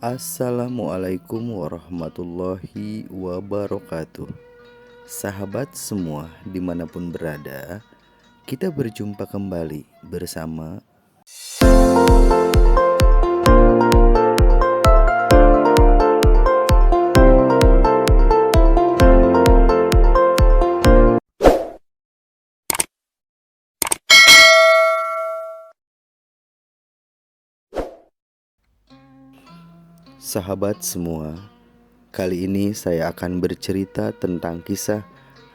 Assalamualaikum warahmatullahi wabarakatuh. Sahabat semua dimanapun berada, kita berjumpa kembali bersama sahabat semua. Kali ini saya akan bercerita tentang kisah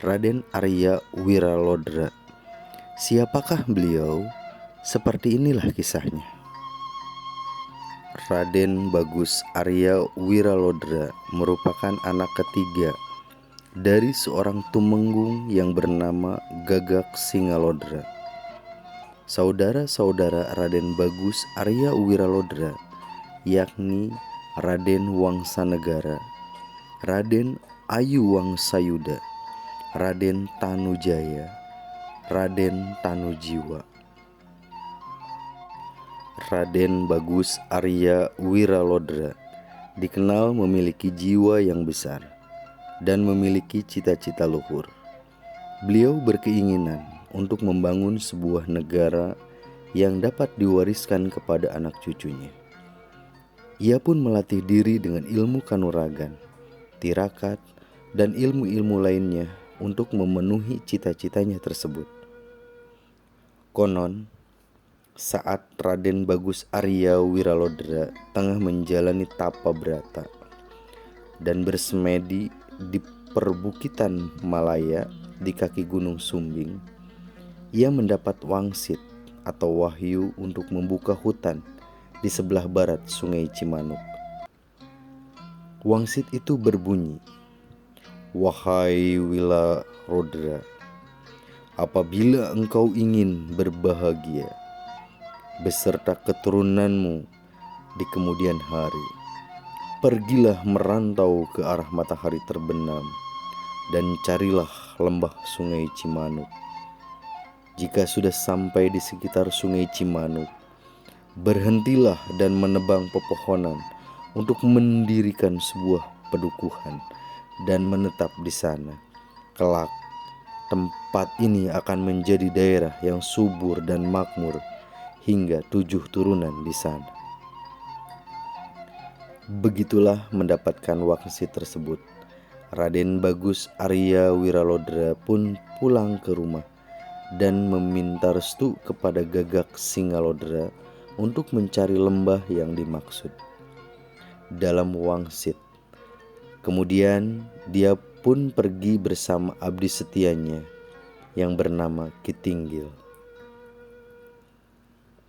Raden Arya Wiralodra. Siapakah beliau? Seperti inilah kisahnya. Raden Bagus Arya Wiralodra merupakan anak ketiga dari seorang tumenggung yang bernama Gagak Singalodra. Saudara-saudara Raden Bagus Arya Wiralodra yakni Raden Wangsanegara, Raden Ayu Wangsayuda, Raden Tanujaya, Raden Tanujiwa. Raden Bagus Arya Wiralodra dikenal memiliki jiwa yang besar dan memiliki cita-cita luhur. Beliau berkeinginan untuk membangun sebuah negara yang dapat diwariskan kepada anak cucunya. Ia pun melatih diri dengan ilmu kanuragan, tirakat, dan ilmu-ilmu lainnya untuk memenuhi cita-citanya tersebut. Konon, saat Raden Bagus Arya Wiralodra tengah menjalani tapa brata dan bersemedi di perbukitan Malaya di kaki Gunung Sumbing, ia mendapat wangsit atau wahyu untuk membuka hutan di sebelah barat Sungai Cimanuk. Wangsit itu berbunyi, "Wahai Wiralodra, apabila engkau ingin berbahagia beserta keturunanmu di kemudian hari, pergilah merantau ke arah matahari terbenam dan carilah lembah Sungai Cimanuk. Jika sudah sampai di sekitar Sungai Cimanuk, berhentilah dan menebang pepohonan untuk mendirikan sebuah pedukuhan dan menetap di sana. Kelak, tempat ini akan menjadi daerah yang subur dan makmur hingga 7 turunan di sana." Begitulah mendapatkan wangsit tersebut, Raden Bagus Arya Wiralodra pun pulang ke rumah dan meminta restu kepada Gagak Singalodra untuk mencari lembah yang dimaksud dalam wangsit. Kemudian dia pun pergi bersama abdi setianya yang bernama Kitinggil.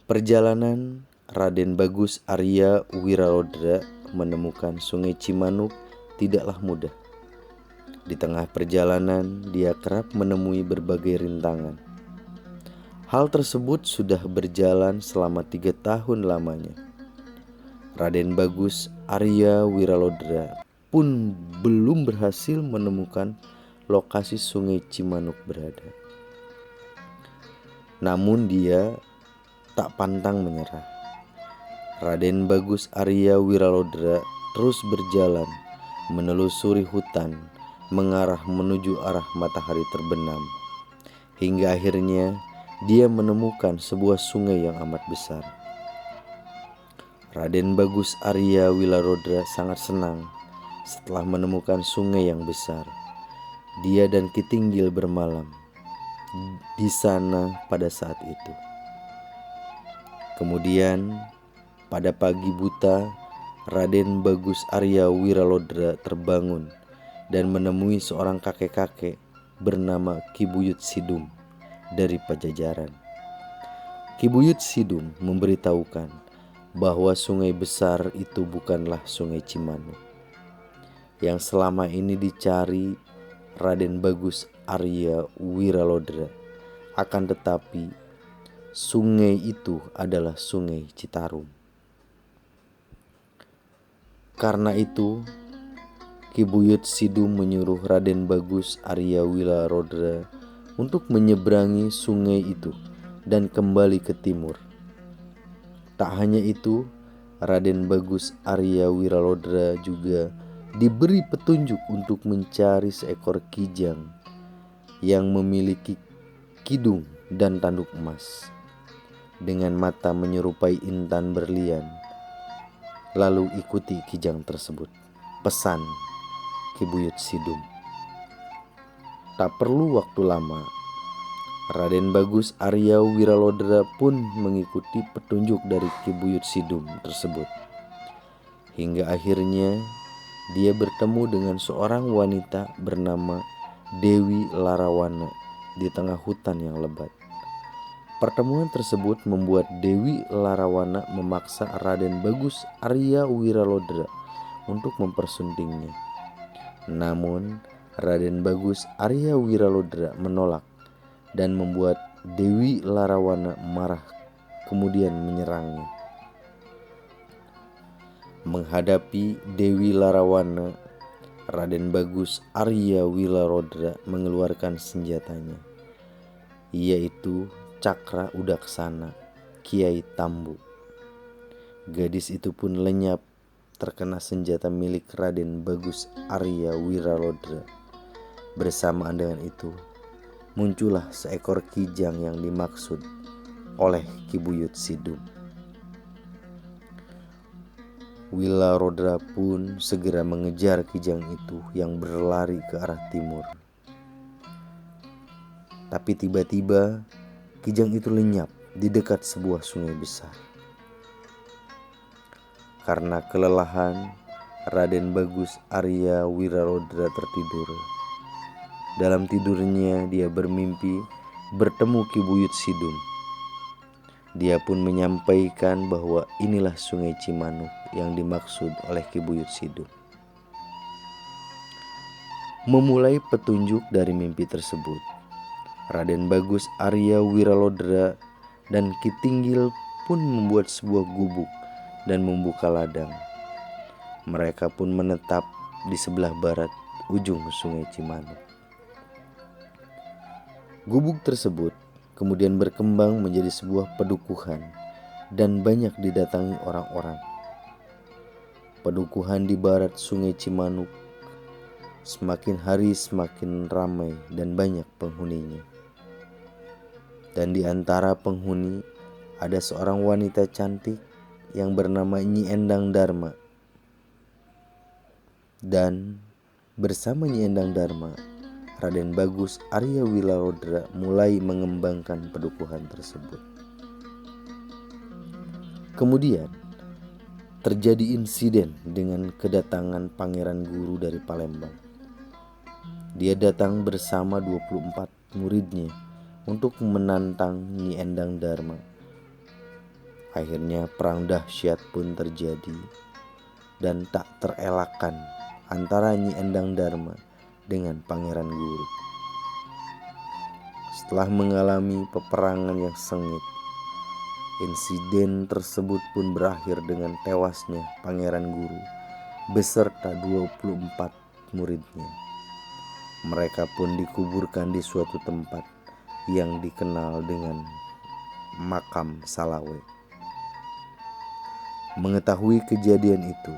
Perjalanan Raden Bagus Arya Wiralodra menemukan Sungai Cimanuk tidaklah mudah. Di tengah perjalanan dia kerap menemui berbagai rintangan. Hal tersebut sudah berjalan selama 3 tahun lamanya. Raden Bagus Arya Wiralodra pun belum berhasil menemukan lokasi Sungai Cimanuk berada. Namun dia tak pantang menyerah. Raden Bagus Arya Wiralodra terus berjalan menelusuri hutan mengarah menuju arah matahari terbenam, hingga akhirnya dia menemukan sebuah sungai yang amat besar. Raden Bagus Arya Wiralodra sangat senang setelah menemukan sungai yang besar. Dia dan Kitinggil bermalam di sana pada saat itu. Kemudian pada pagi buta, Raden Bagus Arya Wiralodra terbangun dan menemui seorang kakek-kakek bernama Ki Buyut Sidum dari Pajajaran. Ki Buyut Sidum memberitahukan bahwa sungai besar itu bukanlah Sungai Cimanuk yang selama ini dicari Raden Bagus Arya Wiralodra. Akan tetapi sungai itu adalah Sungai Citarum. Karena itu Ki Buyut Sidum menyuruh Raden Bagus Arya Wiralodra untuk menyeberangi sungai itu dan kembali ke timur. Tak hanya itu, Raden Bagus Arya Wiralodra juga diberi petunjuk untuk mencari seekor kijang yang memiliki kidung dan tanduk emas dengan mata menyerupai intan berlian. Lalu ikuti kijang tersebut, pesan Ki Buyut Sidum. Tak perlu waktu lama, Raden Bagus Arya Wiralodra pun mengikuti petunjuk dari Ki Buyut Sidum tersebut. Hingga akhirnya dia bertemu dengan seorang wanita bernama Dewi Larawana di tengah hutan yang lebat. Pertemuan tersebut membuat Dewi Larawana memaksa Raden Bagus Arya Wiralodra untuk mempersuntingnya. Namun Raden Bagus Arya Wiralodra menolak dan membuat Dewi Larawana marah, kemudian menyerangnya. Menghadapi Dewi Larawana, Raden Bagus Arya Wiralodra mengeluarkan senjatanya, yaitu Cakra Udaksana Kiai Tambu. Gadis itu pun lenyap terkena senjata milik Raden Bagus Arya Wiralodra. Bersamaan dengan itu, muncullah seekor kijang yang dimaksud oleh Ki Buyut Sidum. Wiralodra pun segera mengejar kijang itu yang berlari ke arah timur. Tapi tiba-tiba kijang itu lenyap di dekat sebuah sungai besar. Karena kelelahan, Raden Bagus Arya Wiralodra tertidur. Dalam tidurnya dia bermimpi bertemu Ki Buyut Sidum. Dia pun menyampaikan bahwa inilah Sungai Cimanuk yang dimaksud oleh Ki Buyut Sidum. Memulai petunjuk dari mimpi tersebut, Raden Bagus Arya Wiralodra dan Ki Tinggil pun membuat sebuah gubuk dan membuka ladang. Mereka pun menetap di sebelah barat ujung Sungai Cimanuk. Gubuk tersebut kemudian berkembang menjadi sebuah pedukuhan dan banyak didatangi orang-orang. Pedukuhan di barat Sungai Cimanuk semakin hari semakin ramai dan banyak penghuninya. Dan di antara penghuni ada seorang wanita cantik yang bernama Nyi Endang Dharma. Dan bersama Nyi Endang Dharma, Raden Bagus Arya Wiralodra mulai mengembangkan pedukuhan tersebut. Kemudian terjadi insiden dengan kedatangan Pangeran Guru dari Palembang. Dia datang bersama 24 muridnya untuk menantang Nyi Endang Dharma. Akhirnya perang dahsyat pun terjadi dan tak terelakkan antara Nyi Endang Dharma dengan Pangeran Guru. Setelah mengalami peperangan yang sengit, insiden tersebut pun berakhir dengan tewasnya Pangeran Guru beserta 24 muridnya. Mereka pun dikuburkan di suatu tempat yang dikenal dengan Makam Salawe. Mengetahui kejadian itu,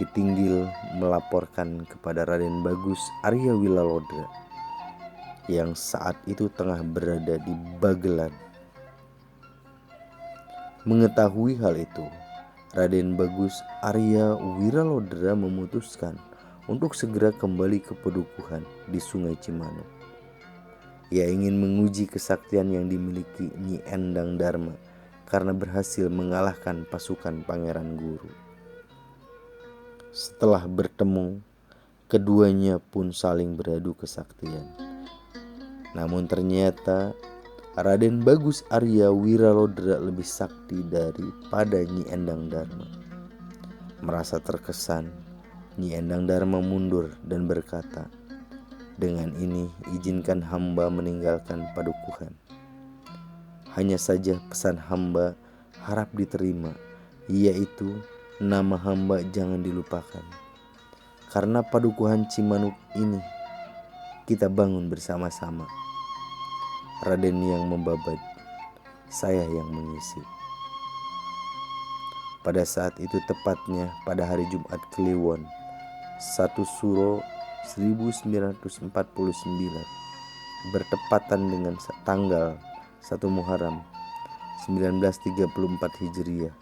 Ki Tinggil melaporkan kepada Raden Bagus Arya Wiralodra yang saat itu tengah berada di Bagelan. Mengetahui hal itu, Raden Bagus Arya Wiralodra memutuskan untuk segera kembali ke pedukuhan di Sungai Cimanuk. Ia ingin menguji kesaktian yang dimiliki Nyi Endang Dharma karena berhasil mengalahkan pasukan Pangeran Guru. Setelah bertemu, keduanya pun saling beradu kesaktian. Namun ternyata Raden Bagus Arya Wiralodra lebih sakti daripada Nyi Endang Dharma. Merasa terkesan, Nyi Endang Dharma mundur dan berkata, "Dengan ini izinkan hamba meninggalkan padukuhan. Hanya saja pesan hamba harap diterima, yaitu nama hamba jangan dilupakan. Karena padukuhan Cimanuk ini kita bangun bersama-sama. Raden yang membabat, saya yang mengisi." Pada saat itu tepatnya pada hari Jumat Kliwon 1 Suro 1949 bertepatan dengan tanggal 1 Muharram 1934 Hijriah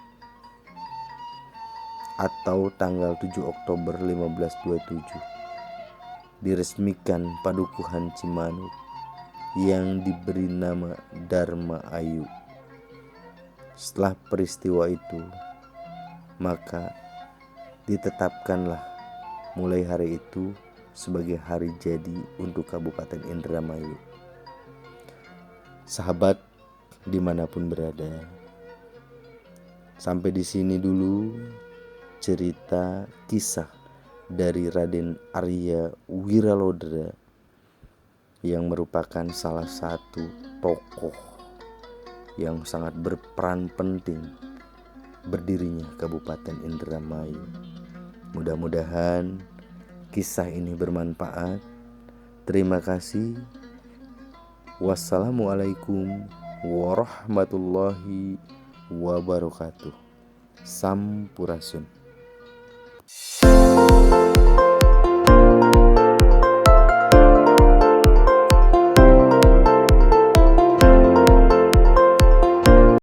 atau tanggal 7 Oktober 1527 diresmikan Padukuhan Cimanuk yang diberi nama Dharma Ayu. Setelah peristiwa itu, maka ditetapkanlah mulai hari itu sebagai hari jadi untuk Kabupaten Indramayu. Sahabat dimanapun berada, sampai di sini dulu cerita kisah dari Raden Arya Wiralodra yang merupakan salah satu tokoh yang sangat berperan penting berdirinya Kabupaten Indramayu. Mudah-mudahan kisah ini bermanfaat. Terima kasih. Wassalamualaikum warahmatullahi wabarakatuh. Sampurasun.